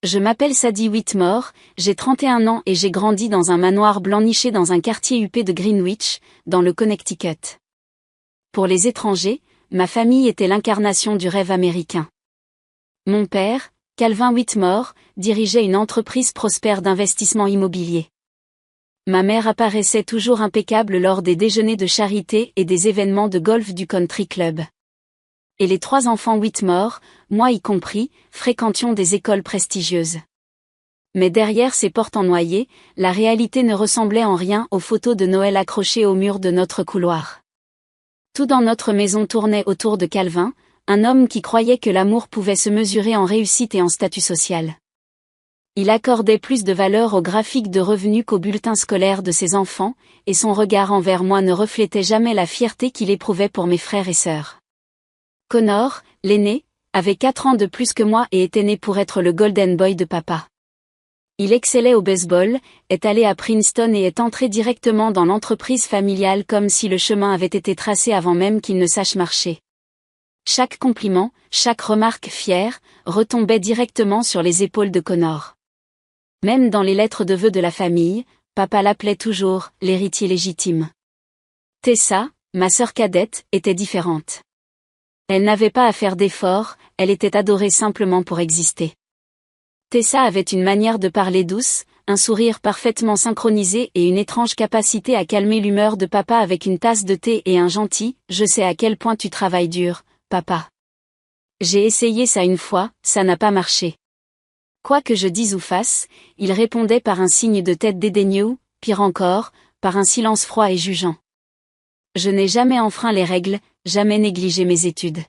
Je m'appelle Sadie Whitmore, j'ai 31 ans et j'ai grandi dans un manoir blanc niché dans un quartier huppé de Greenwich, dans le Connecticut. Pour les étrangers, ma famille était l'incarnation du rêve américain. Mon père, Calvin Whitmore, dirigeait une entreprise prospère d'investissement immobilier. Ma mère apparaissait toujours impeccable lors des déjeuners de charité et des événements de golf du country club. Et les 3 enfants Whitmore, moi y compris, fréquentions des écoles prestigieuses. Mais derrière ces portes en noyer, la réalité ne ressemblait en rien aux photos de Noël accrochées au mur de notre couloir. Tout dans notre maison tournait autour de Calvin, un homme qui croyait que l'amour pouvait se mesurer en réussite et en statut social. Il accordait plus de valeur aux graphiques de revenus qu'aux bulletins scolaires de ses enfants, et son regard envers moi ne reflétait jamais la fierté qu'il éprouvait pour mes frères et sœurs. Connor, l'aîné, avait 4 ans de plus que moi et était né pour être le golden boy de papa. Il excellait au baseball, est allé à Princeton et est entré directement dans l'entreprise familiale comme si le chemin avait été tracé avant même qu'il ne sache marcher. Chaque compliment, chaque remarque fière, retombait directement sur les épaules de Connor. Même dans les lettres de vœux de la famille, papa l'appelait toujours « l'héritier légitime ». Tessa, ma sœur cadette, était différente. Elle n'avait pas à faire d'efforts, elle était adorée simplement pour exister. Tessa avait une manière de parler douce, un sourire parfaitement synchronisé et une étrange capacité à calmer l'humeur de papa avec une tasse de thé et un gentil « Je sais à quel point tu travailles dur, papa. J'ai essayé ça une fois, ça n'a pas marché. » Quoi que je dise ou fasse, il répondait par un signe de tête dédaigneux ou, pire encore, par un silence froid et jugeant. Je n'ai jamais enfreint les règles, jamais négligé mes études.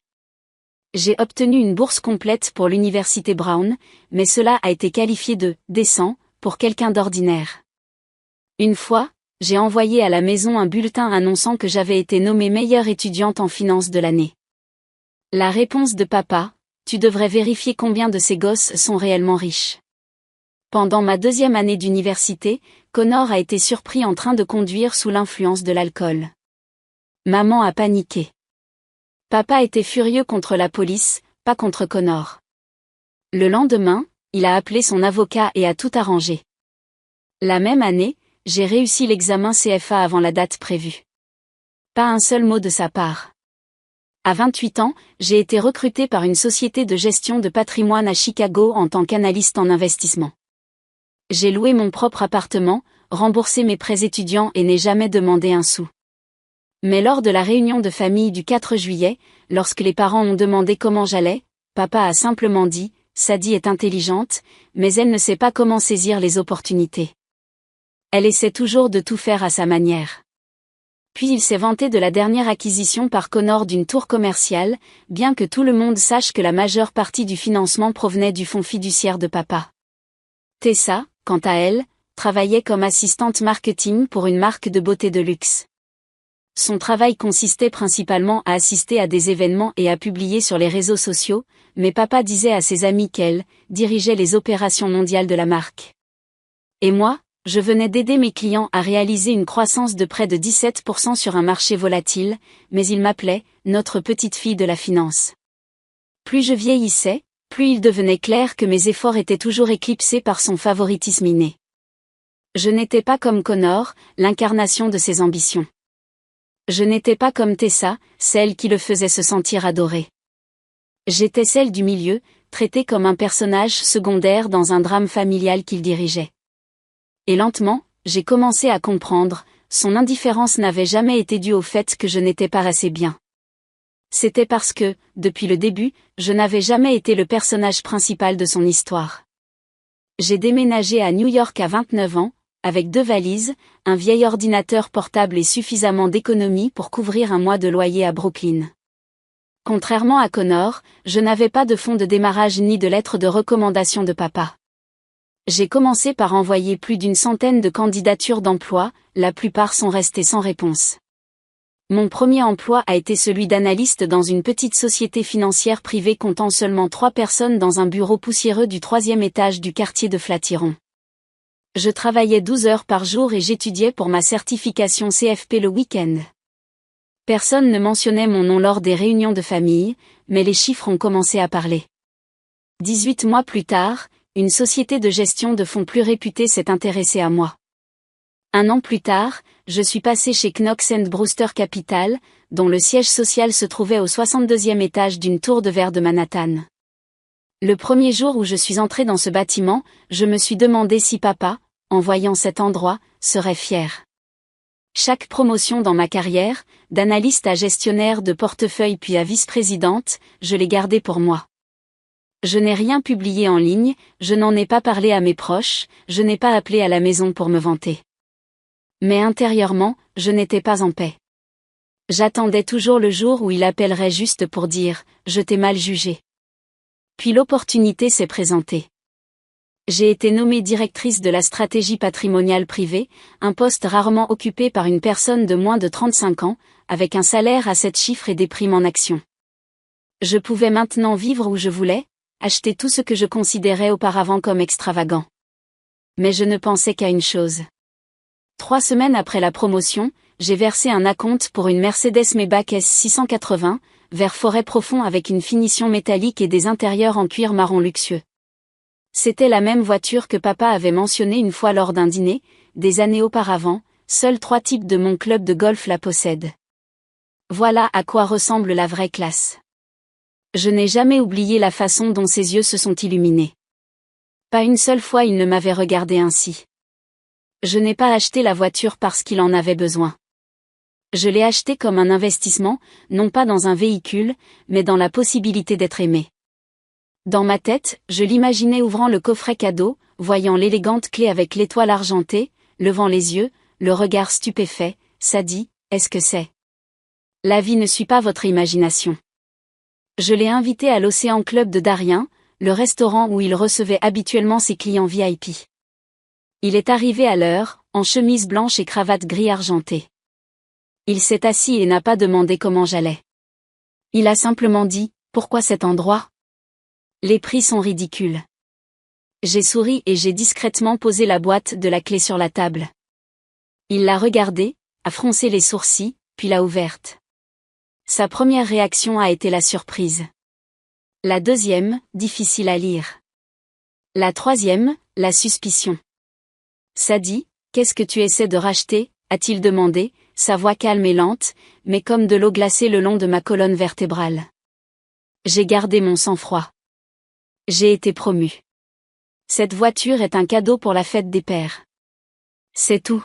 J'ai obtenu une bourse complète pour l'université Brown, mais cela a été qualifié de « décent » pour quelqu'un d'ordinaire. Une fois, j'ai envoyé à la maison un bulletin annonçant que j'avais été nommée meilleure étudiante en finance de l'année. La réponse de papa: tu devrais vérifier combien de ces gosses sont réellement riches. Pendant ma 2e année d'université, Connor a été surpris en train de conduire sous l'influence de l'alcool. Maman a paniqué. Papa était furieux contre la police, pas contre Connor. Le lendemain, il a appelé son avocat et a tout arrangé. La même année, j'ai réussi l'examen CFA avant la date prévue. Pas un seul mot de sa part. À 28 ans, j'ai été recrutée par une société de gestion de patrimoine à Chicago en tant qu'analyste en investissement. J'ai loué mon propre appartement, remboursé mes prêts étudiants et n'ai jamais demandé un sou. Mais lors de la réunion de famille du 4 juillet, lorsque les parents ont demandé comment j'allais, papa a simplement dit « Sadie est intelligente, mais elle ne sait pas comment saisir les opportunités. Elle essaie toujours de tout faire à sa manière. » Puis il s'est vanté de la dernière acquisition par Connor d'une tour commerciale, bien que tout le monde sache que la majeure partie du financement provenait du fonds fiduciaire de papa. Tessa, quant à elle, travaillait comme assistante marketing pour une marque de beauté de luxe. Son travail consistait principalement à assister à des événements et à publier sur les réseaux sociaux, mais papa disait à ses amis qu'elle dirigeait les opérations mondiales de la marque. Et moi, je venais d'aider mes clients à réaliser une croissance de près de 17% sur un marché volatile, mais ils m'appelaient « notre petite fille de la finance ». Plus je vieillissais, plus il devenait clair que mes efforts étaient toujours éclipsés par son favoritisme inné. Je n'étais pas comme Connor, l'incarnation de ses ambitions. Je n'étais pas comme Tessa, celle qui le faisait se sentir adoré. J'étais celle du milieu, traitée comme un personnage secondaire dans un drame familial qu'il dirigeait. Et lentement, j'ai commencé à comprendre, son indifférence n'avait jamais été due au fait que je n'étais pas assez bien. C'était parce que, depuis le début, je n'avais jamais été le personnage principal de son histoire. J'ai déménagé à New York à 29 ans, avec 2 valises, un vieil ordinateur portable et suffisamment d'économies pour couvrir un mois de loyer à Brooklyn. Contrairement à Connor, je n'avais pas de fonds de démarrage ni de lettre de recommandation de papa. J'ai commencé par envoyer plus d'une centaine de candidatures d'emploi, la plupart sont restées sans réponse. Mon premier emploi a été celui d'analyste dans une petite société financière privée comptant seulement 3 personnes dans un bureau poussiéreux du 3e étage du quartier de Flatiron. Je travaillais 12 heures par jour et j'étudiais pour ma certification CFP le week-end. Personne ne mentionnait mon nom lors des réunions de famille, mais les chiffres ont commencé à parler. 18 mois plus tard, une société de gestion de fonds plus réputée s'est intéressée à moi. 1 an plus tard, je suis passé chez Knox & Brewster Capital, dont le siège social se trouvait au 62e étage d'une tour de verre de Manhattan. Le premier jour où je suis entré dans ce bâtiment, je me suis demandé si papa, en voyant cet endroit, serait fier. Chaque promotion dans ma carrière, d'analyste à gestionnaire de portefeuille puis à vice-présidente, je l'ai gardée pour moi. Je n'ai rien publié en ligne, je n'en ai pas parlé à mes proches, je n'ai pas appelé à la maison pour me vanter. Mais intérieurement, je n'étais pas en paix. J'attendais toujours le jour où il appellerait juste pour dire « Je t'ai mal jugé ». Puis l'opportunité s'est présentée. J'ai été nommée directrice de la stratégie patrimoniale privée, un poste rarement occupé par une personne de moins de 35 ans, avec un salaire à 7 chiffres et des primes en actions. Je pouvais maintenant vivre où je voulais, acheter tout ce que je considérais auparavant comme extravagant. Mais je ne pensais qu'à une chose. 3 semaines après la promotion, j'ai versé un acompte pour une Mercedes-Maybach S680, vert forêt profond avec une finition métallique et des intérieurs en cuir marron luxueux. C'était la même voiture que papa avait mentionnée une fois lors d'un dîner, des années auparavant, seuls 3 types de mon club de golf la possèdent. Voilà à quoi ressemble la vraie classe. Je n'ai jamais oublié la façon dont ses yeux se sont illuminés. Pas une seule fois il ne m'avait regardé ainsi. Je n'ai pas acheté la voiture parce qu'il en avait besoin. Je l'ai achetée comme un investissement, non pas dans un véhicule, mais dans la possibilité d'être aimé. Dans ma tête, je l'imaginais ouvrant le coffret cadeau, voyant l'élégante clé avec l'étoile argentée, levant les yeux, le regard stupéfait, Sadie, est-ce que c'est? La vie ne suit pas votre imagination. Je l'ai invité à l'Océan Club de Darien, le restaurant où il recevait habituellement ses clients VIP. Il est arrivé à l'heure, en chemise blanche et cravate gris argenté. Il s'est assis et n'a pas demandé comment j'allais. Il a simplement dit, pourquoi cet endroit? Les prix sont ridicules. J'ai souri et j'ai discrètement posé la boîte de la clé sur la table. Il l'a regardée, a froncé les sourcils, puis l'a ouverte. Sa première réaction a été la surprise. La deuxième, difficile à lire. La troisième, la suspicion. Sadie, qu'est-ce que tu essaies de racheter, a-t-il demandé, sa voix calme et lente, mais comme de l'eau glacée le long de ma colonne vertébrale. J'ai gardé mon sang-froid. J'ai été promu. Cette voiture est un cadeau pour la fête des pères. C'est tout.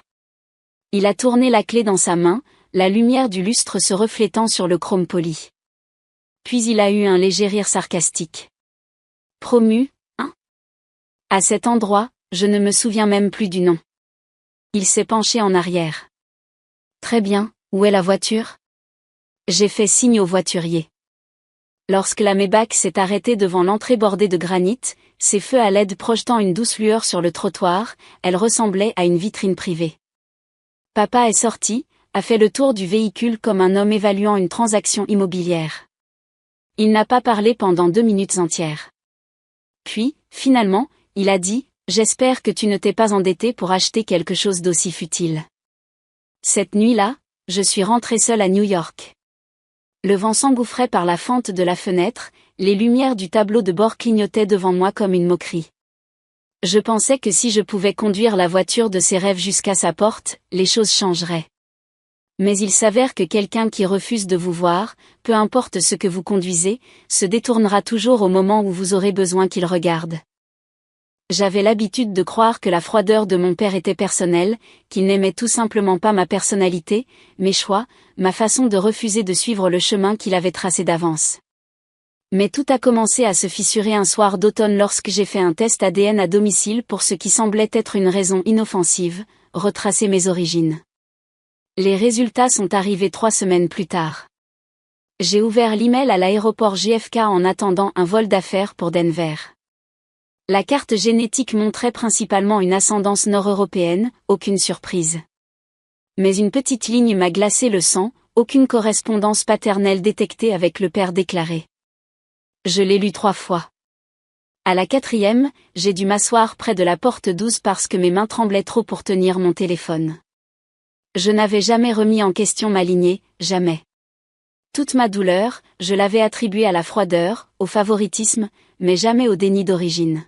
Il a tourné la clé dans sa main, la lumière du lustre se reflétant sur le chrome poli. Puis il a eu un léger rire sarcastique. Promu, hein? À cet endroit, je ne me souviens même plus du nom. Il s'est penché en arrière. Très bien, où est la voiture? J'ai fait signe au voiturier. Lorsque la Maybach s'est arrêtée devant l'entrée bordée de granit, ses feux à LED projetant une douce lueur sur le trottoir, elle ressemblait à une vitrine privée. Papa est sorti, a fait le tour du véhicule comme un homme évaluant une transaction immobilière. Il n'a pas parlé pendant 2 minutes entières. Puis, finalement, il a dit, « J'espère que tu ne t'es pas endetté pour acheter quelque chose d'aussi futile. » Cette nuit-là, je suis rentré seul à New York. Le vent s'engouffrait par la fente de la fenêtre, les lumières du tableau de bord clignotaient devant moi comme une moquerie. Je pensais que si je pouvais conduire la voiture de ses rêves jusqu'à sa porte, les choses changeraient. Mais il s'avère que quelqu'un qui refuse de vous voir, peu importe ce que vous conduisez, se détournera toujours au moment où vous aurez besoin qu'il regarde. J'avais l'habitude de croire que la froideur de mon père était personnelle, qu'il n'aimait tout simplement pas ma personnalité, mes choix, ma façon de refuser de suivre le chemin qu'il avait tracé d'avance. Mais tout a commencé à se fissurer un soir d'automne lorsque j'ai fait un test ADN à domicile pour ce qui semblait être une raison inoffensive, retracer mes origines. Les résultats sont arrivés 3 semaines plus tard. J'ai ouvert l'email à l'aéroport JFK en attendant un vol d'affaires pour Denver. La carte génétique montrait principalement une ascendance nord-européenne, aucune surprise. Mais une petite ligne m'a glacé le sang, aucune correspondance paternelle détectée avec le père déclaré. Je l'ai lu 3 fois. À la 4e, j'ai dû m'asseoir près de la porte 12 parce que mes mains tremblaient trop pour tenir mon téléphone. Je n'avais jamais remis en question ma lignée, jamais. Toute ma douleur, je l'avais attribuée à la froideur, au favoritisme, mais jamais au déni d'origine.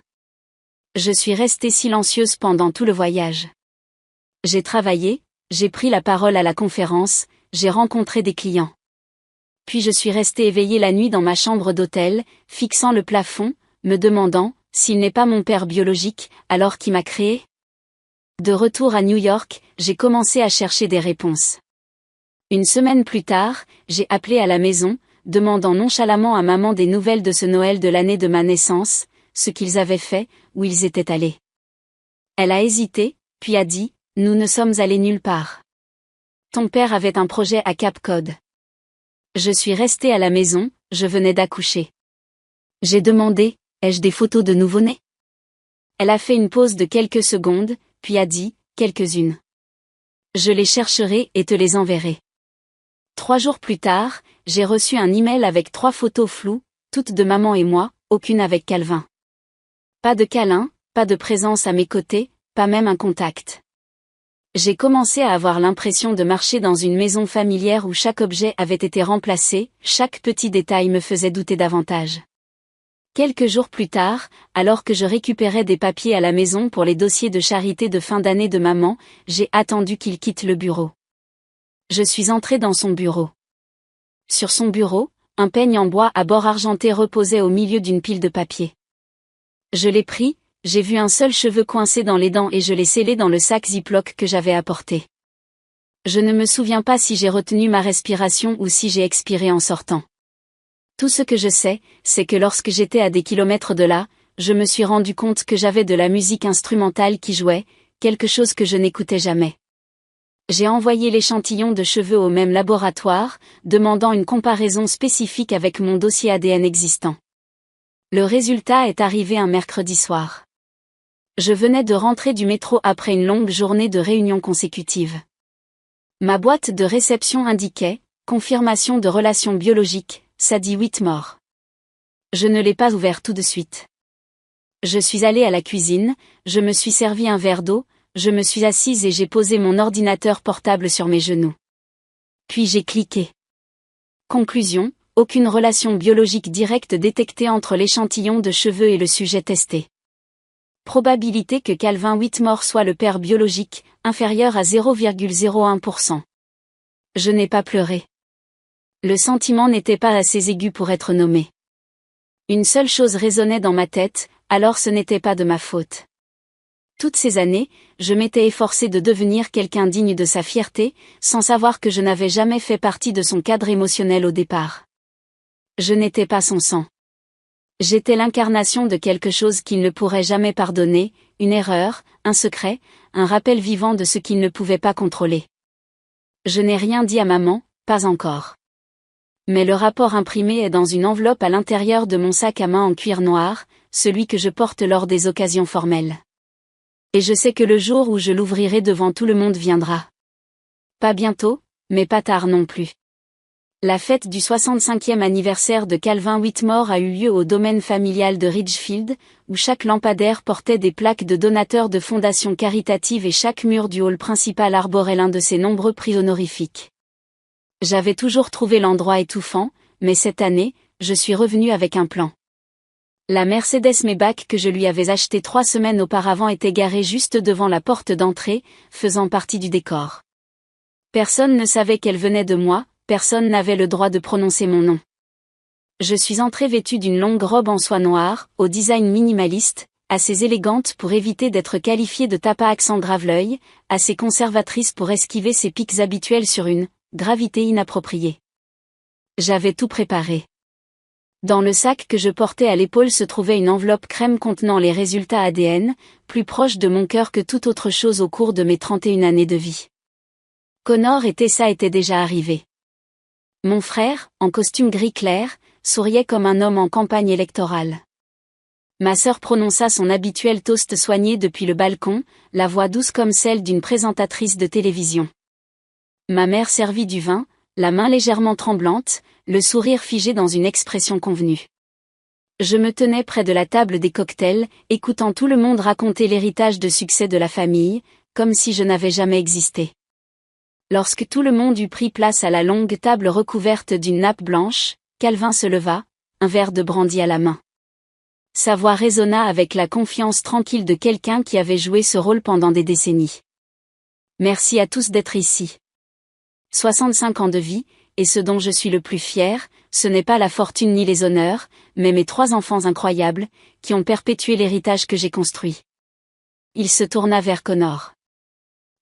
Je suis restée silencieuse pendant tout le voyage. J'ai travaillé, j'ai pris la parole à la conférence, j'ai rencontré des clients. Puis je suis restée éveillée la nuit dans ma chambre d'hôtel, fixant le plafond, me demandant, s'il n'est pas mon père biologique, alors qui m'a créé? De retour à New York, j'ai commencé à chercher des réponses. Une semaine plus tard, j'ai appelé à la maison, demandant nonchalamment à maman des nouvelles de ce Noël de l'année de ma naissance, ce qu'ils avaient fait, où ils étaient allés. Elle a hésité, puis a dit, « Nous ne sommes allés nulle part. Ton père avait un projet à Cape Cod. » Je suis restée à la maison, je venais d'accoucher. J'ai demandé, « Ai-je des photos de nouveau-né ?» Elle a fait une pause de quelques secondes, puis a dit, « Quelques-unes. Je les chercherai et te les enverrai. » 3 jours plus tard, j'ai reçu un email avec 3 photos floues, toutes de maman et moi, aucune avec Calvin. Pas de câlin, pas de présence à mes côtés, pas même un contact. J'ai commencé à avoir l'impression de marcher dans une maison familière où chaque objet avait été remplacé, chaque petit détail me faisait douter davantage. Quelques jours plus tard, alors que je récupérais des papiers à la maison pour les dossiers de charité de fin d'année de maman, j'ai attendu qu'il quitte le bureau. Je suis entrée dans son bureau. Sur son bureau, un peigne en bois à bord argenté reposait au milieu d'une pile de papier. Je l'ai pris, j'ai vu un seul cheveu coincé dans les dents et je l'ai scellé dans le sac Ziploc que j'avais apporté. Je ne me souviens pas si j'ai retenu ma respiration ou si j'ai expiré en sortant. Tout ce que je sais, c'est que lorsque j'étais à des kilomètres de là, je me suis rendu compte que j'avais de la musique instrumentale qui jouait, quelque chose que je n'écoutais jamais. J'ai envoyé l'échantillon de cheveux au même laboratoire, demandant une comparaison spécifique avec mon dossier ADN existant. Le résultat est arrivé un mercredi soir. Je venais de rentrer du métro après une longue journée de réunions consécutives. Ma boîte de réception indiquait « Confirmation de relation biologique, Sadie Whitmore ». Je ne l'ai pas ouvert tout de suite. Je suis allée à la cuisine, je me suis servi un verre d'eau, je me suis assise et j'ai posé mon ordinateur portable sur mes genoux. Puis j'ai cliqué. Conclusion, aucune relation biologique directe détectée entre l'échantillon de cheveux et le sujet testé. Probabilité que Calvin Whitmore soit le père biologique, inférieure à 0,01%. Je n'ai pas pleuré. Le sentiment n'était pas assez aigu pour être nommé. Une seule chose résonnait dans ma tête, alors ce n'était pas de ma faute. Toutes ces années, je m'étais efforcée de devenir quelqu'un digne de sa fierté, sans savoir que je n'avais jamais fait partie de son cadre émotionnel au départ. Je n'étais pas son sang. J'étais l'incarnation de quelque chose qu'il ne pourrait jamais pardonner, une erreur, un secret, un rappel vivant de ce qu'il ne pouvait pas contrôler. Je n'ai rien dit à maman, pas encore. Mais le rapport imprimé est dans une enveloppe à l'intérieur de mon sac à main en cuir noir, celui que je porte lors des occasions formelles. Et je sais que le jour où je l'ouvrirai devant tout le monde viendra. Pas bientôt, mais pas tard non plus. La fête du 65e anniversaire de Calvin Whitmore a eu lieu au domaine familial de Ridgefield, où chaque lampadaire portait des plaques de donateurs de fondations caritatives et chaque mur du hall principal arborait l'un de ses nombreux prix honorifiques. J'avais toujours trouvé l'endroit étouffant, mais cette année, je suis revenue avec un plan. La Mercedes Maybach que je lui avais achetée 3 semaines auparavant était garée juste devant la porte d'entrée, faisant partie du décor. Personne ne savait qu'elle venait de moi, personne n'avait le droit de prononcer mon nom. Je suis entrée vêtue d'une longue robe en soie noire, au design minimaliste, assez élégante pour éviter d'être qualifiée de tapa accent grave-l'œil, assez conservatrice pour esquiver ses pics habituels sur une gravité inappropriée. J'avais tout préparé. Dans le sac que je portais à l'épaule se trouvait une enveloppe crème contenant les résultats ADN, plus proche de mon cœur que toute autre chose au cours de mes 31 années de vie. Connor et Tessa étaient déjà arrivés. Mon frère, en costume gris clair, souriait comme un homme en campagne électorale. Ma sœur prononça son habituel toast soigné depuis le balcon, la voix douce comme celle d'une présentatrice de télévision. Ma mère servit du vin, la main légèrement tremblante, le sourire figé dans une expression convenue. Je me tenais près de la table des cocktails, écoutant tout le monde raconter l'héritage de succès de la famille, comme si je n'avais jamais existé. Lorsque tout le monde eut pris place à la longue table recouverte d'une nappe blanche, Calvin se leva, un verre de brandy à la main. Sa voix résonna avec la confiance tranquille de quelqu'un qui avait joué ce rôle pendant des décennies. Merci à tous d'être ici. 65 ans de vie, et ce dont je suis le plus fier, ce n'est pas la fortune ni les honneurs, mais mes 3 enfants incroyables, qui ont perpétué l'héritage que j'ai construit. Il se tourna vers Connor.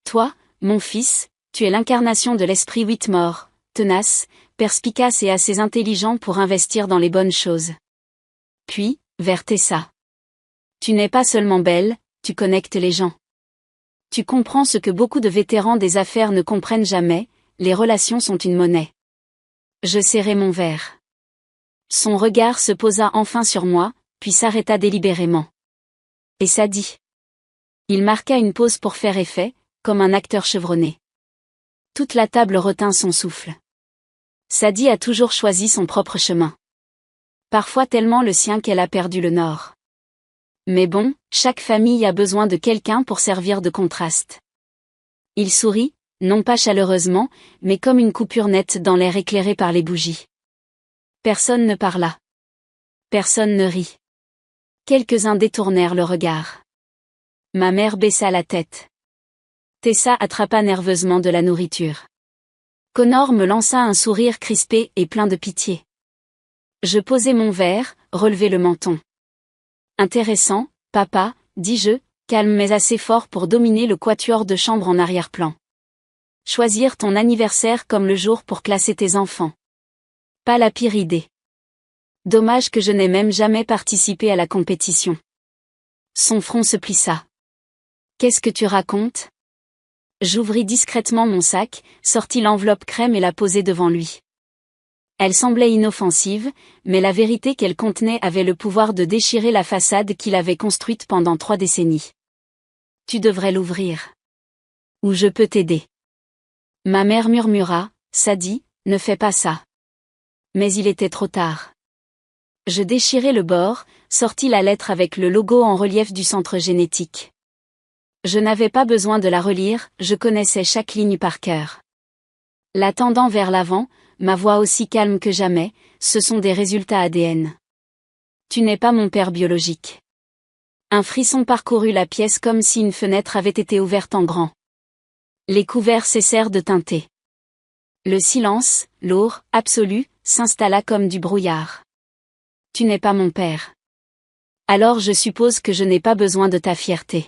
Toi, mon fils, tu es l'incarnation de l'esprit Whitmore, tenace, perspicace et assez intelligent pour investir dans les bonnes choses. Puis, vers Tessa. Tu n'es pas seulement belle, tu connectes les gens. Tu comprends ce que beaucoup de vétérans des affaires ne comprennent jamais, les relations sont une monnaie. Je serrai mon verre. Son regard se posa enfin sur moi, puis s'arrêta délibérément. Et ça dit. Il marqua une pause pour faire effet, comme un acteur chevronné. Toute la table retint son souffle. Sadie a toujours choisi son propre chemin. Parfois tellement le sien qu'elle a perdu le nord. Mais bon, chaque famille a besoin de quelqu'un pour servir de contraste. Il sourit, non pas chaleureusement, mais comme une coupure nette dans l'air éclairé par les bougies. Personne ne parla. Personne ne rit. Quelques-uns détournèrent le regard. Ma mère baissa la tête. Tessa attrapa nerveusement de la nourriture. Connor me lança un sourire crispé et plein de pitié. Je posai mon verre, relevai le menton. Intéressant, papa, dis-je, calme mais assez fort pour dominer le quatuor de chambre en arrière-plan. Choisir ton anniversaire comme le jour pour classer tes enfants. Pas la pire idée. Dommage que je n'ai même jamais participé à la compétition. Son front se plissa. Qu'est-ce que tu racontes? J'ouvris discrètement mon sac, sortis l'enveloppe crème et la posai devant lui. Elle semblait inoffensive, mais la vérité qu'elle contenait avait le pouvoir de déchirer la façade qu'il avait construite pendant 3 décennies. Tu devrais l'ouvrir. Ou je peux t'aider. Ma mère murmura, Sadie, ne fais pas ça. Mais il était trop tard. Je déchirai le bord, sortis la lettre avec le logo en relief du centre génétique. Je n'avais pas besoin de la relire, je connaissais chaque ligne par cœur. La tendant vers l'avant, ma voix aussi calme que jamais, ce sont des résultats ADN. Tu n'es pas mon père biologique. Un frisson parcourut la pièce comme si une fenêtre avait été ouverte en grand. Les couverts cessèrent de tinter. Le silence, lourd, absolu, s'installa comme du brouillard. Tu n'es pas mon père. Alors je suppose que je n'ai pas besoin de ta fierté.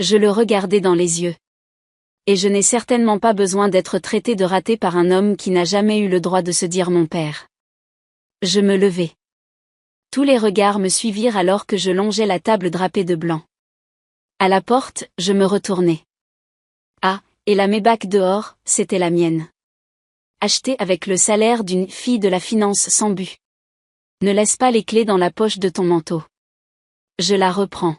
Je le regardai dans les yeux. Et je n'ai certainement pas besoin d'être traité de raté par un homme qui n'a jamais eu le droit de se dire mon père. Je me levai. Tous les regards me suivirent alors que je longeais la table drapée de blanc. À la porte, je me retournai. Ah, et la Maybach dehors, c'était la mienne. Achetée avec le salaire d'une fille de la finance sans but. Ne laisse pas les clés dans la poche de ton manteau. Je la reprends.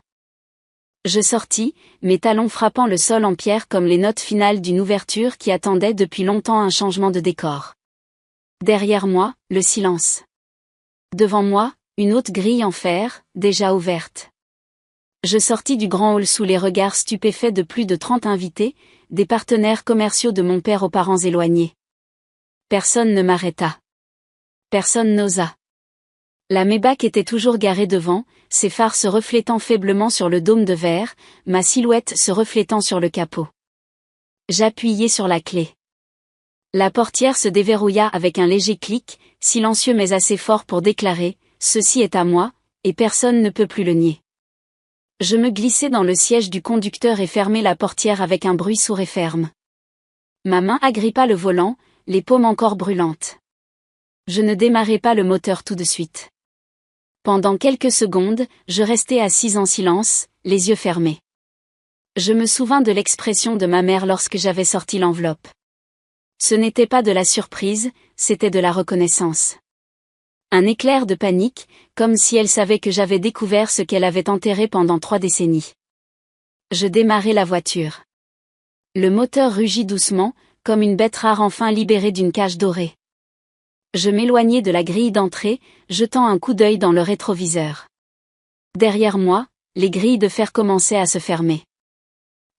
Je sortis, mes talons frappant le sol en pierre comme les notes finales d'une ouverture qui attendait depuis longtemps un changement de décor. Derrière moi, le silence. Devant moi, une haute grille en fer, déjà ouverte. Je sortis du grand hall sous les regards stupéfaits de plus de 30 invités, des partenaires commerciaux de mon père aux parents éloignés. Personne ne m'arrêta. Personne n'osa. La Maybach était toujours garée devant, ses phares se reflétant faiblement sur le dôme de verre, ma silhouette se reflétant sur le capot. J'appuyai sur la clé. La portière se déverrouilla avec un léger clic, silencieux mais assez fort pour déclarer « Ceci est à moi », et personne ne peut plus le nier. Je me glissai dans le siège du conducteur et fermai la portière avec un bruit sourd et ferme. Ma main agrippa le volant, les paumes encore brûlantes. Je ne démarrai pas le moteur tout de suite. Pendant quelques secondes, je restai assise en silence, les yeux fermés. Je me souvins de l'expression de ma mère lorsque j'avais sorti l'enveloppe. Ce n'était pas de la surprise, c'était de la reconnaissance. Un éclair de panique, comme si elle savait que j'avais découvert ce qu'elle avait enterré pendant 3 décennies. Je démarrai la voiture. Le moteur rugit doucement, comme une bête rare enfin libérée d'une cage dorée. Je m'éloignai de la grille d'entrée, jetant un coup d'œil dans le rétroviseur. Derrière moi, les grilles de fer commençaient à se fermer.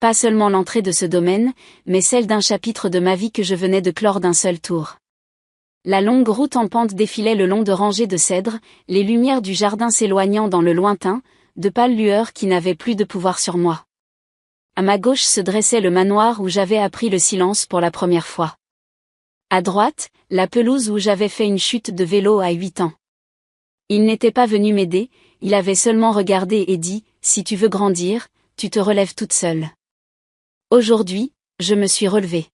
Pas seulement l'entrée de ce domaine, mais celle d'un chapitre de ma vie que je venais de clore d'un seul tour. La longue route en pente défilait le long de rangées de cèdres, les lumières du jardin s'éloignant dans le lointain, de pâles lueurs qui n'avaient plus de pouvoir sur moi. À ma gauche se dressait le manoir où j'avais appris le silence pour la première fois. À droite, la pelouse où j'avais fait une chute de vélo à 8 ans. Il n'était pas venu m'aider, il avait seulement regardé et dit, « Si tu veux grandir, tu te relèves toute seule. » Aujourd'hui, je me suis relevée.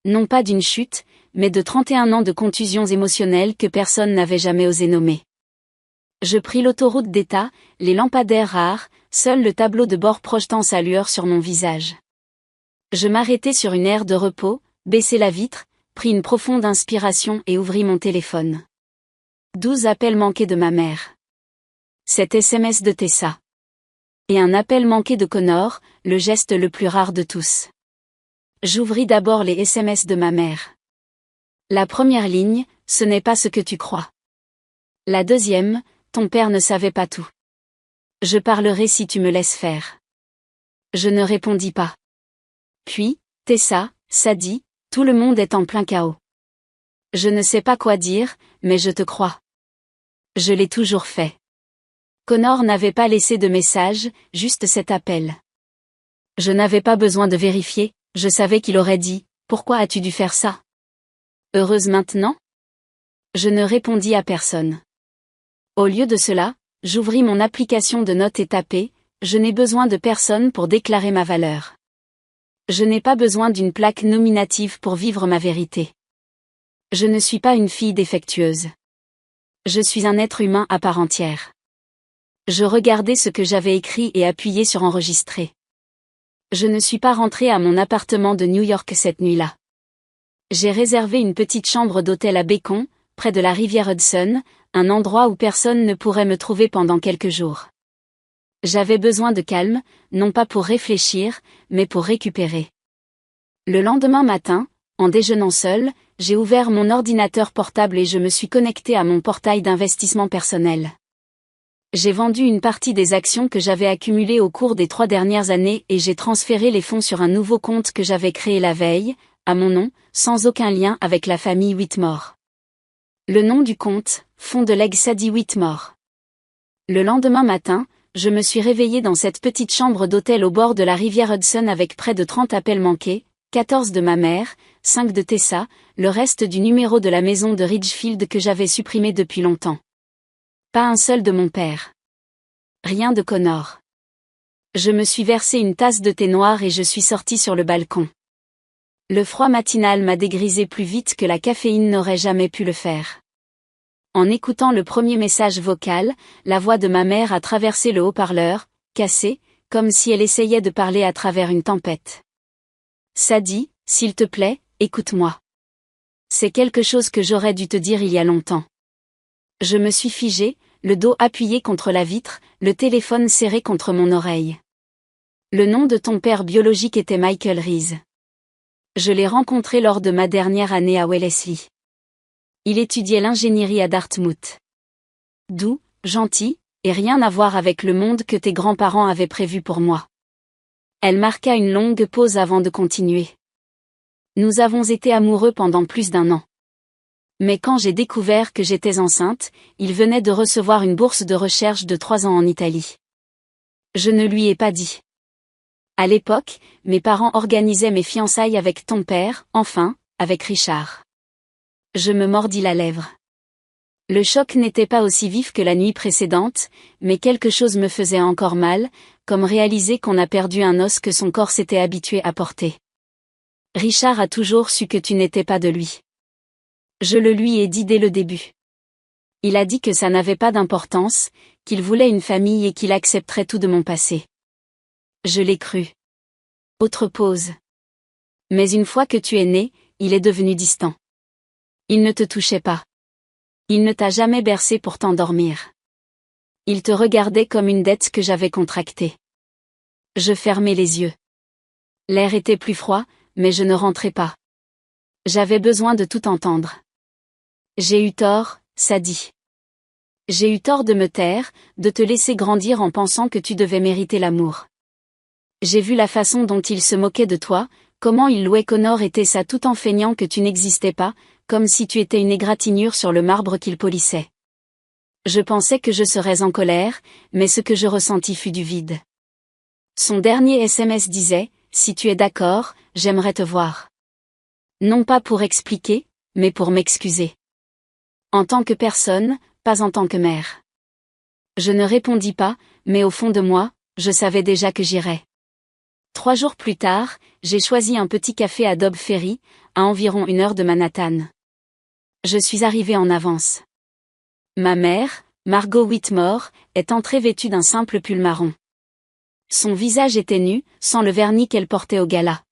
Non pas d'une chute, mais de 31 ans de contusions émotionnelles que personne n'avait jamais osé nommer. Je pris l'autoroute d'État, les lampadaires rares, seul le tableau de bord projetant sa lueur sur mon visage. Je m'arrêtai sur une aire de repos, baissai la vitre, pris une profonde inspiration et ouvris mon téléphone. 12 appels manqués de ma mère. 7 SMS de Tessa. Et un appel manqué de Connor, le geste le plus rare de tous. J'ouvris d'abord les SMS de ma mère. La première ligne, ce n'est pas ce que tu crois. La deuxième, ton père ne savait pas tout. Je parlerai si tu me laisses faire. Je ne répondis pas. Puis, Tessa, Sadie, tout le monde est en plein chaos. Je ne sais pas quoi dire, mais je te crois. Je l'ai toujours fait. Connor n'avait pas laissé de message, juste cet appel. Je n'avais pas besoin de vérifier, je savais qu'il aurait dit, « Pourquoi as-tu dû faire ça ? Heureuse maintenant ?» Je ne répondis à personne. Au lieu de cela, j'ouvris mon application de notes et tapai, « Je n'ai besoin de personne pour déclarer ma valeur. Je n'ai pas besoin d'une plaque nominative pour vivre ma vérité. Je ne suis pas une fille défectueuse. Je suis un être humain à part entière. » Je regardais ce que j'avais écrit et appuyais sur enregistrer. Je ne suis pas rentrée à mon appartement de New York cette nuit-là. J'ai réservé une petite chambre d'hôtel à Bacon, près de la rivière Hudson, un endroit où personne ne pourrait me trouver pendant quelques jours. J'avais besoin de calme, non pas pour réfléchir, mais pour récupérer. Le lendemain matin, en déjeunant seule, j'ai ouvert mon ordinateur portable et je me suis connectée à mon portail d'investissement personnel. J'ai vendu une partie des actions que j'avais accumulées au cours des 3 dernières années et j'ai transféré les fonds sur un nouveau compte que j'avais créé la veille, à mon nom, sans aucun lien avec la famille Whitmore. Le nom du compte, Fonds de legs Sadie Whitmore. Le lendemain matin, je me suis réveillée dans cette petite chambre d'hôtel au bord de la rivière Hudson avec près de 30 appels manqués, 14 de ma mère, 5 de Tessa, le reste du numéro de la maison de Ridgefield que j'avais supprimé depuis longtemps. Pas un seul de mon père. Rien de Connor. Je me suis versé une tasse de thé noir et je suis sortie sur le balcon. Le froid matinal m'a dégrisé plus vite que la caféine n'aurait jamais pu le faire. En écoutant le premier message vocal, la voix de ma mère a traversé le haut-parleur, cassé, comme si elle essayait de parler à travers une tempête. Sadie, s'il te plaît, écoute-moi. C'est quelque chose que j'aurais dû te dire il y a longtemps. Je me suis figée, le dos appuyé contre la vitre, le téléphone serré contre mon oreille. Le nom de ton père biologique était Michael Reese. Je l'ai rencontré lors de ma dernière année à Wellesley. Il étudiait l'ingénierie à Dartmouth. Doux, gentil, et rien à voir avec le monde que tes grands-parents avaient prévu pour moi. Elle marqua une longue pause avant de continuer. Nous avons été amoureux pendant plus d'1 an. Mais quand j'ai découvert que j'étais enceinte, il venait de recevoir une bourse de recherche de 3 ans en Italie. Je ne lui ai pas dit. À l'époque, mes parents organisaient mes fiançailles avec ton père, enfin, avec Richard. Je me mordis la lèvre. Le choc n'était pas aussi vif que la nuit précédente, mais quelque chose me faisait encore mal, comme réaliser qu'on a perdu un os que son corps s'était habitué à porter. Richard a toujours su que tu n'étais pas de lui. Je le lui ai dit dès le début. Il a dit que ça n'avait pas d'importance, qu'il voulait une famille et qu'il accepterait tout de mon passé. Je l'ai cru. Autre pause. Mais une fois que tu es né, il est devenu distant. Il ne te touchait pas. Il ne t'a jamais bercé pour t'endormir. Il te regardait comme une dette que j'avais contractée. Je fermais les yeux. L'air était plus froid, mais je ne rentrais pas. J'avais besoin de tout entendre. J'ai eu tort, Sadie. J'ai eu tort de me taire, de te laisser grandir en pensant que tu devais mériter l'amour. J'ai vu la façon dont il se moquait de toi, Comment il louait qu'Honor était ça tout en feignant que tu n'existais pas, comme si tu étais une égratignure sur le marbre qu'il polissait. Je pensais que je serais en colère, mais ce que je ressentis fut du vide. Son dernier SMS disait, « Si tu es d'accord, j'aimerais te voir. » Non pas pour expliquer, mais pour m'excuser. En tant que personne, pas en tant que mère. Je ne répondis pas, mais au fond de moi, je savais déjà que j'irais. 3 jours plus tard, j'ai choisi un petit café à Dobb Ferry, à environ 1 heure de Manhattan. Je suis arrivée en avance. Ma mère, Margot Whitmore, est entrée vêtue d'un simple pull marron. Son visage était nu, sans le vernis qu'elle portait au gala.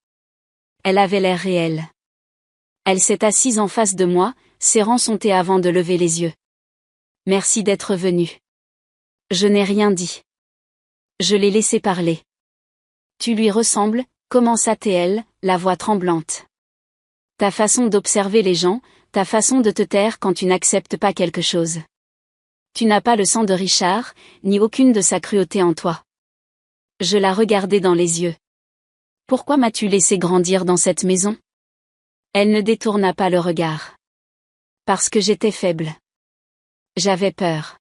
Elle avait l'air réelle. Elle s'est assise en face de moi, serrant son thé avant de lever les yeux. « Merci d'être venue. » Je n'ai rien dit. Je l'ai laissé parler. « Tu lui ressembles », commença-t-elle, la voix tremblante. « Ta façon d'observer les gens, ta façon de te taire quand tu n'acceptes pas quelque chose. Tu n'as pas le sang de Richard, ni aucune de sa cruauté en toi. » Je la regardai dans les yeux. « Pourquoi m'as-tu laissé grandir dans cette maison ?» Elle ne détourna pas le regard. « Parce que j'étais faible. J'avais peur.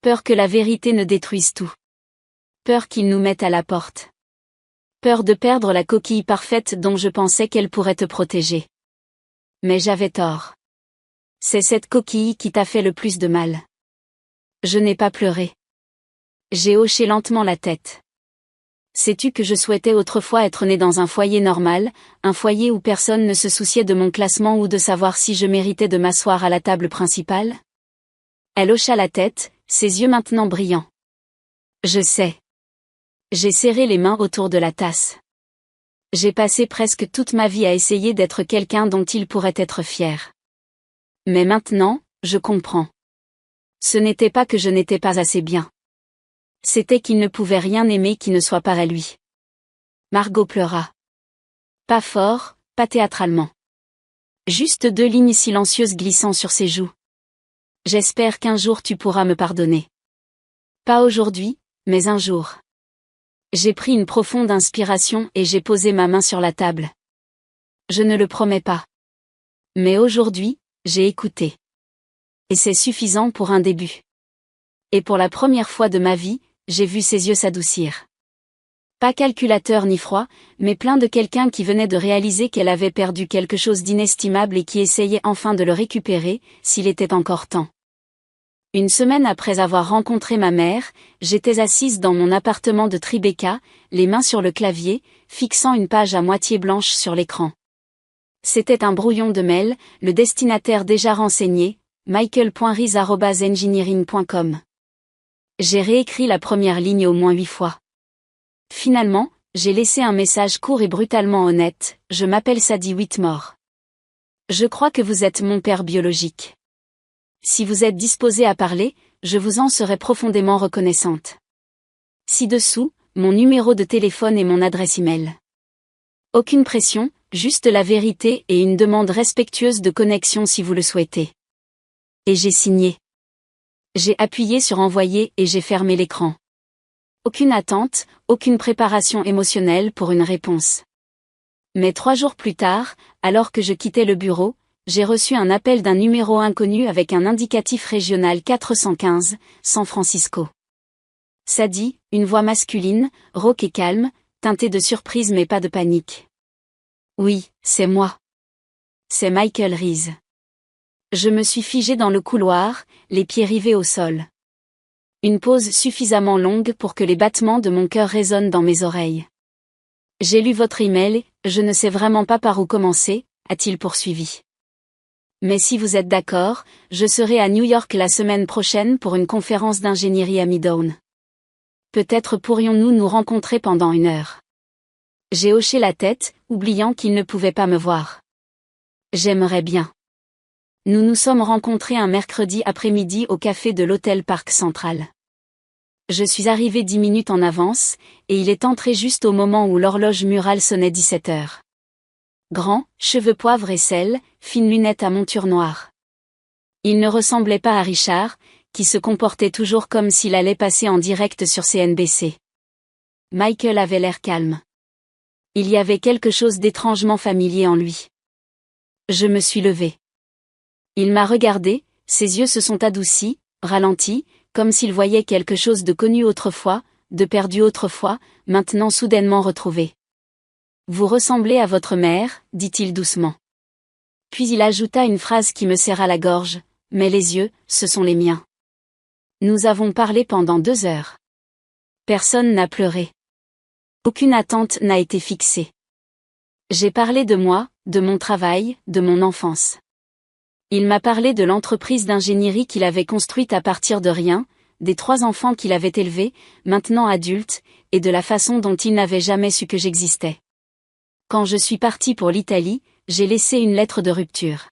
Peur que la vérité ne détruise tout. Peur qu'il nous mette à la porte. Peur de perdre la coquille parfaite dont je pensais qu'elle pourrait te protéger. Mais j'avais tort. C'est cette coquille qui t'a fait le plus de mal. » Je n'ai pas pleuré. J'ai hoché lentement la tête. Sais-tu que je souhaitais autrefois être née dans un foyer normal, un foyer où personne ne se souciait de mon classement ou de savoir si je méritais de m'asseoir à la table principale? Elle hocha la tête, ses yeux maintenant brillants. Je sais. J'ai serré les mains autour de la tasse. J'ai passé presque toute ma vie à essayer d'être quelqu'un dont il pourrait être fier. Mais maintenant, je comprends. Ce n'était pas que je n'étais pas assez bien. C'était qu'il ne pouvait rien aimer qui ne soit pas à lui. Margot pleura. Pas fort, pas théâtralement. Juste 2 lignes silencieuses glissant sur ses joues. J'espère qu'un jour tu pourras me pardonner. Pas aujourd'hui, mais un jour. J'ai pris une profonde inspiration et j'ai posé ma main sur la table. Je ne le promets pas. Mais aujourd'hui, j'ai écouté. Et c'est suffisant pour un début. Et pour la première fois de ma vie, j'ai vu ses yeux s'adoucir. Pas calculateur ni froid, mais plein de quelqu'un qui venait de réaliser qu'elle avait perdu quelque chose d'inestimable et qui essayait enfin de le récupérer, s'il était encore temps. 1 semaine après avoir rencontré ma mère, j'étais assise dans mon appartement de Tribeca, les mains sur le clavier, fixant une page à moitié blanche sur l'écran. C'était un brouillon de mail, le destinataire déjà renseigné, michael.rees@engineering.com. J'ai réécrit la première ligne au moins 8 fois. Finalement, j'ai laissé un message court et brutalement honnête, « Je m'appelle Sadie Whitmore. Je crois que vous êtes mon père biologique. Si vous êtes disposé à parler, je vous en serai profondément reconnaissante. Ci-dessous, mon numéro de téléphone et mon adresse email. Aucune pression, juste la vérité et une demande respectueuse de connexion si vous le souhaitez. » Et j'ai signé. J'ai appuyé sur envoyer et j'ai fermé l'écran. Aucune attente, aucune préparation émotionnelle pour une réponse. Mais 3 jours plus tard, alors que je quittais le bureau, j'ai reçu un appel d'un numéro inconnu avec un indicatif régional 415, San Francisco. Sadie, une voix masculine, rauque et calme, teintée de surprise mais pas de panique. Oui, c'est moi. C'est Michael Rees. Je me suis figée dans le couloir, les pieds rivés au sol. Une pause suffisamment longue pour que les battements de mon cœur résonnent dans mes oreilles. J'ai lu votre email, je ne sais vraiment pas par où commencer, a-t-il poursuivi. Mais si vous êtes d'accord, je serai à New York la semaine prochaine pour une conférence d'ingénierie à Midtown. Peut-être pourrions-nous nous rencontrer pendant 1 heure. J'ai hoché la tête, oubliant qu'il ne pouvait pas me voir. J'aimerais bien. Nous nous sommes rencontrés un mercredi après-midi au café de l'hôtel Park Central. Je suis arrivée 10 minutes en avance, et il est entré juste au moment où l'horloge murale sonnait 17 heures. Grand, cheveux poivre et sel, fines lunettes à monture noire. Il ne ressemblait pas à Richard, qui se comportait toujours comme s'il allait passer en direct sur CNBC. Michael avait l'air calme. Il y avait quelque chose d'étrangement familier en lui. Je me suis levée. Il m'a regardé, ses yeux se sont adoucis, ralentis, comme s'il voyait quelque chose de connu autrefois, de perdu autrefois, maintenant soudainement retrouvé. Vous ressemblez à votre mère, dit-il doucement. Puis il ajouta une phrase qui me serra la gorge, mais les yeux, ce sont les miens. Nous avons parlé pendant 2 heures. Personne n'a pleuré. Aucune attente n'a été fixée. J'ai parlé de moi, de mon travail, de mon enfance. Il m'a parlé de l'entreprise d'ingénierie qu'il avait construite à partir de rien, des 3 enfants qu'il avait élevés, maintenant adultes, et de la façon dont il n'avait jamais su que j'existais. Quand je suis partie pour l'Italie, j'ai laissé une lettre de rupture.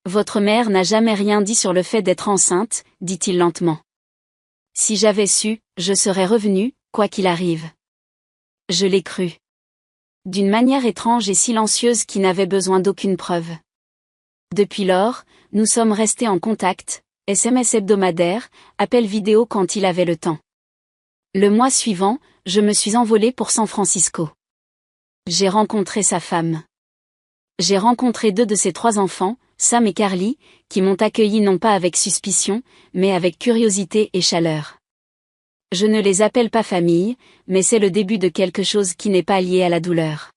Votre mère n'a jamais rien dit sur le fait d'être enceinte, dit-il lentement. Si j'avais su, je serais revenue, quoi qu'il arrive. Je l'ai cru. D'une manière étrange et silencieuse qui n'avait besoin d'aucune preuve. Depuis lors, nous sommes restés en contact, SMS hebdomadaires, appels vidéo quand il avait le temps. Le mois suivant, je me suis envolée pour San Francisco. J'ai rencontré sa femme. J'ai rencontré 2 de ses 3 enfants, Sam et Carly, qui m'ont accueilli non pas avec suspicion, mais avec curiosité et chaleur. Je ne les appelle pas famille, mais c'est le début de quelque chose qui n'est pas lié à la douleur.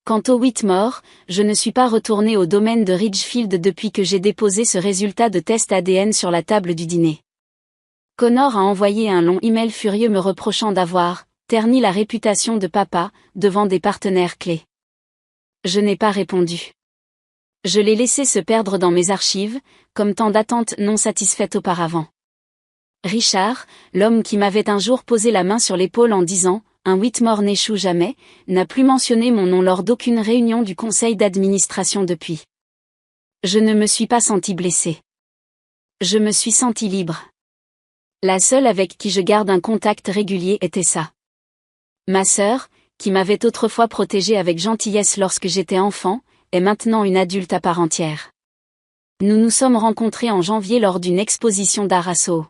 Quant au Whitmore, je ne suis pas retournée au domaine de Ridgefield depuis que j'ai déposé ce résultat de test ADN sur la table du dîner. Connor a envoyé un long email furieux me reprochant d'avoir terni la réputation de papa devant des partenaires clés. Je n'ai pas répondu. Je l'ai laissé se perdre dans mes archives, comme tant d'attentes non satisfaites auparavant. Richard, l'homme qui m'avait un jour posé la main sur l'épaule en disant « Un Whitmore n'échoue jamais », n'a plus mentionné mon nom lors d'aucune réunion du conseil d'administration depuis. Je ne me suis pas senti blessée. Je me suis senti libre. La seule avec qui je garde un contact régulier est Tessa. Ma sœur, qui m'avait autrefois protégée avec gentillesse lorsque j'étais enfant, est maintenant une adulte à part entière. Nous nous sommes rencontrés en janvier lors d'une exposition d'art à Soho.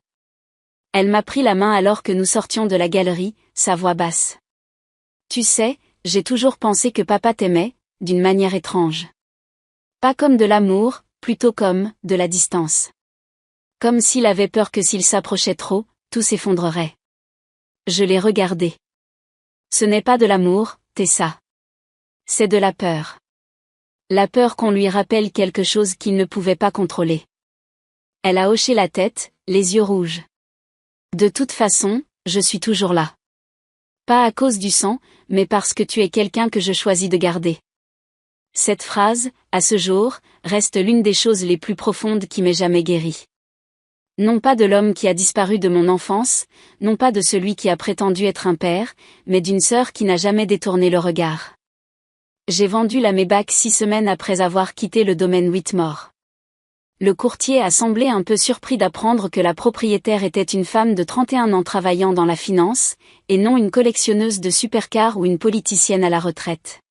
Elle m'a pris la main alors que nous sortions de la galerie, sa voix basse. Tu sais, j'ai toujours pensé que papa t'aimait, d'une manière étrange. Pas comme de l'amour, plutôt comme de la distance. Comme s'il avait peur que s'il s'approchait trop, tout s'effondrerait. Je l'ai regardé. Ce n'est pas de l'amour, Tessa. C'est de la peur. La peur qu'on lui rappelle quelque chose qu'il ne pouvait pas contrôler. Elle a hoché la tête, les yeux rouges. De toute façon, je suis toujours là. Pas à cause du sang, mais parce que tu es quelqu'un que je choisis de garder. Cette phrase, à ce jour, reste l'une des choses les plus profondes qui m'ait jamais guérie. Non pas de l'homme qui a disparu de mon enfance, non pas de celui qui a prétendu être un père, mais d'une sœur qui n'a jamais détourné le regard. J'ai vendu la Maybach 6 semaines après avoir quitté le domaine Whitmore. Le courtier a semblé un peu surpris d'apprendre que la propriétaire était une femme de 31 ans travaillant dans la finance, et non une collectionneuse de supercars ou une politicienne à la retraite.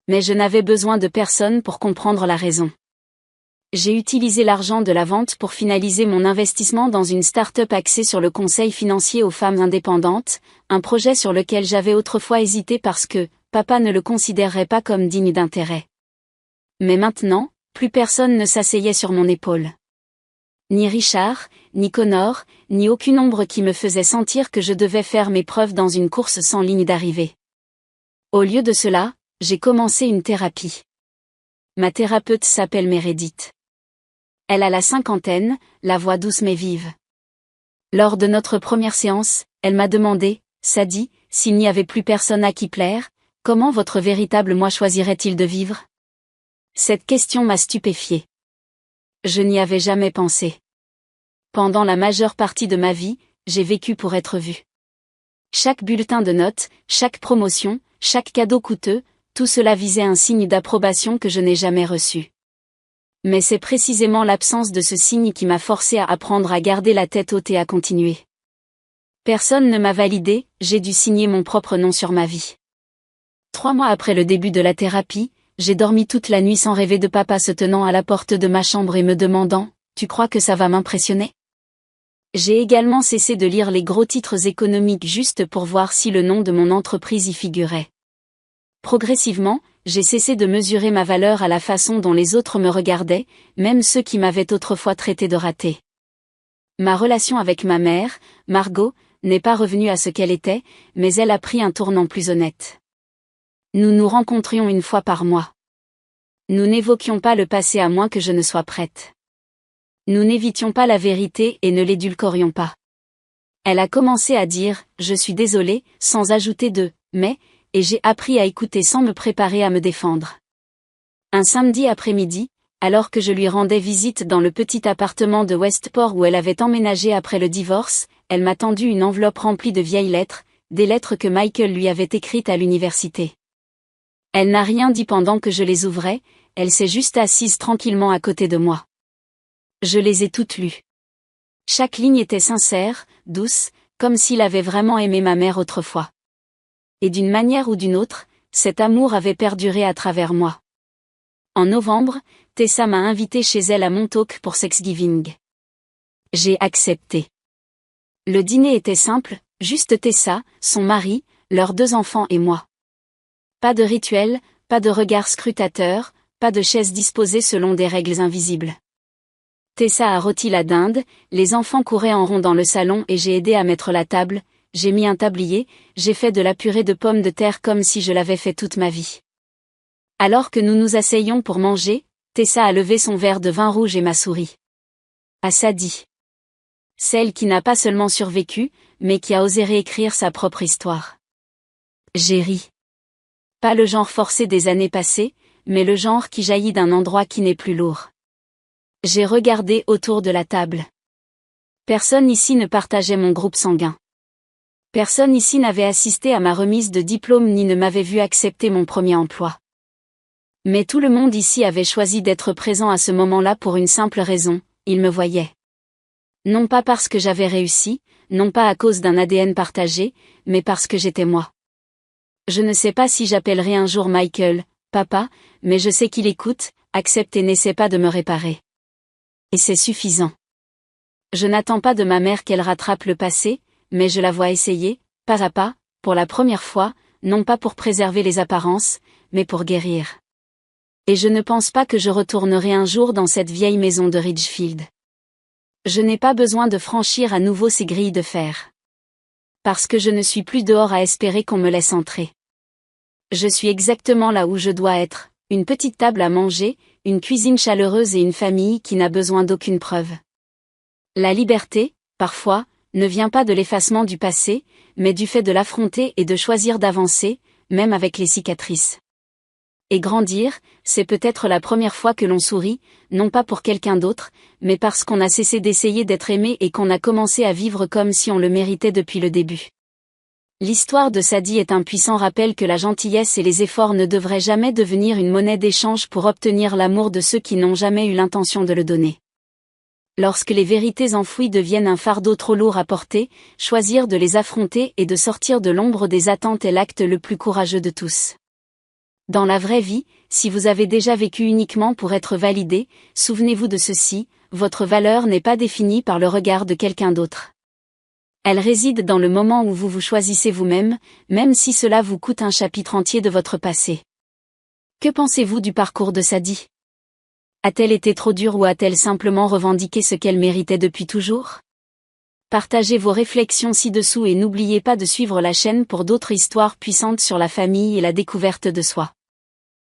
Mais je n'avais besoin de personne pour comprendre la raison. J'ai utilisé l'argent de la vente pour finaliser mon investissement dans une start-up axée sur le conseil financier aux femmes indépendantes, un projet sur lequel j'avais autrefois hésité parce que papa ne le considérerait pas comme digne d'intérêt. Mais maintenant, plus personne ne s'asseyait sur mon épaule. Ni Richard, ni Connor, ni aucune ombre qui me faisait sentir que je devais faire mes preuves dans une course sans ligne d'arrivée. Au lieu de cela, j'ai commencé une thérapie. Ma thérapeute s'appelle Meredith. Elle a la 50aine, la voix douce mais vive. Lors de notre première séance, elle m'a demandé, Sadie, s'il n'y avait plus personne à qui plaire, comment votre véritable moi choisirait-il de vivre ? Cette question m'a stupéfiée. Je n'y avais jamais pensé. Pendant la majeure partie de ma vie, j'ai vécu pour être vue. Chaque bulletin de notes, chaque promotion, chaque cadeau coûteux, tout cela visait un signe d'approbation que je n'ai jamais reçu. Mais c'est précisément l'absence de ce signe qui m'a forcé à apprendre à garder la tête haute et à continuer. Personne ne m'a validé, j'ai dû signer mon propre nom sur ma vie. 3 mois après le début de la thérapie, j'ai dormi toute la nuit sans rêver de papa se tenant à la porte de ma chambre et me demandant « Tu crois que ça va m'impressionner ?» J'ai également cessé de lire les gros titres économiques juste pour voir si le nom de mon entreprise y figurait. Progressivement, j'ai cessé de mesurer ma valeur à la façon dont les autres me regardaient, même ceux qui m'avaient autrefois traité de raté. Ma relation avec ma mère, Margot, n'est pas revenue à ce qu'elle était, mais elle a pris un tournant plus honnête. Nous nous rencontrions une fois par mois. Nous n'évoquions pas le passé à moins que je ne sois prête. Nous n'évitions pas la vérité et ne l'édulcorions pas. Elle a commencé à dire « je suis désolée » sans ajouter de « mais », et j'ai appris à écouter sans me préparer à me défendre. Un samedi après-midi, alors que je lui rendais visite dans le petit appartement de Westport où elle avait emménagé après le divorce, elle m'a tendu une enveloppe remplie de vieilles lettres, des lettres que Michael lui avait écrites à l'université. Elle n'a rien dit pendant que je les ouvrais, elle s'est juste assise tranquillement à côté de moi. Je les ai toutes lues. Chaque ligne était sincère, douce, comme s'il avait vraiment aimé ma mère autrefois. Et d'une manière ou d'une autre, cet amour avait perduré à travers moi. En novembre, Tessa m'a invité chez elle à Montauk pour Thanksgiving. J'ai accepté. Le dîner était simple, juste Tessa, son mari, leurs 2 enfants et moi. Pas de rituel, pas de regard scrutateur, pas de chaises disposées selon des règles invisibles. Tessa a rôti la dinde, les enfants couraient en rond dans le salon et j'ai aidé à mettre la table, j'ai mis un tablier, j'ai fait de la purée de pommes de terre comme si je l'avais fait toute ma vie. Alors que nous nous asseyions pour manger, Tessa a levé son verre de vin rouge et m'a souri. À Sadie. Celle qui n'a pas seulement survécu, mais qui a osé réécrire sa propre histoire. J'ai ri. Pas le genre forcé des années passées, mais le genre qui jaillit d'un endroit qui n'est plus lourd. J'ai regardé autour de la table. Personne ici ne partageait mon groupe sanguin. Personne ici n'avait assisté à ma remise de diplôme ni ne m'avait vu accepter mon premier emploi. Mais tout le monde ici avait choisi d'être présent à ce moment-là pour une simple raison, ils me voyaient. Non pas parce que j'avais réussi, non pas à cause d'un ADN partagé, mais parce que j'étais moi. Je ne sais pas si j'appellerai un jour Michael, papa, mais je sais qu'il écoute, accepte et n'essaie pas de me réparer. Et c'est suffisant. Je n'attends pas de ma mère qu'elle rattrape le passé, mais je la vois essayer, pas à pas, pour la première fois, non pas pour préserver les apparences, mais pour guérir. Et je ne pense pas que je retournerai un jour dans cette vieille maison de Ridgefield. Je n'ai pas besoin de franchir à nouveau ces grilles de fer. Parce que je ne suis plus dehors à espérer qu'on me laisse entrer. Je suis exactement là où je dois être, une petite table à manger, une cuisine chaleureuse et une famille qui n'a besoin d'aucune preuve. La liberté, parfois, ne vient pas de l'effacement du passé, mais du fait de l'affronter et de choisir d'avancer, même avec les cicatrices. Et grandir, c'est peut-être la première fois que l'on sourit, non pas pour quelqu'un d'autre, mais parce qu'on a cessé d'essayer d'être aimé et qu'on a commencé à vivre comme si on le méritait depuis le début. L'histoire de Sadie est un puissant rappel que la gentillesse et les efforts ne devraient jamais devenir une monnaie d'échange pour obtenir l'amour de ceux qui n'ont jamais eu l'intention de le donner. Lorsque les vérités enfouies deviennent un fardeau trop lourd à porter, choisir de les affronter et de sortir de l'ombre des attentes est l'acte le plus courageux de tous. Dans la vraie vie, si vous avez déjà vécu uniquement pour être validé, souvenez-vous de ceci, votre valeur n'est pas définie par le regard de quelqu'un d'autre. Elle réside dans le moment où vous vous choisissez vous-même, même si cela vous coûte un chapitre entier de votre passé. Que pensez-vous du parcours de Sadie ? A-t-elle été trop dure ou a-t-elle simplement revendiqué ce qu'elle méritait depuis toujours ? Partagez vos réflexions ci-dessous et n'oubliez pas de suivre la chaîne pour d'autres histoires puissantes sur la famille et la découverte de soi.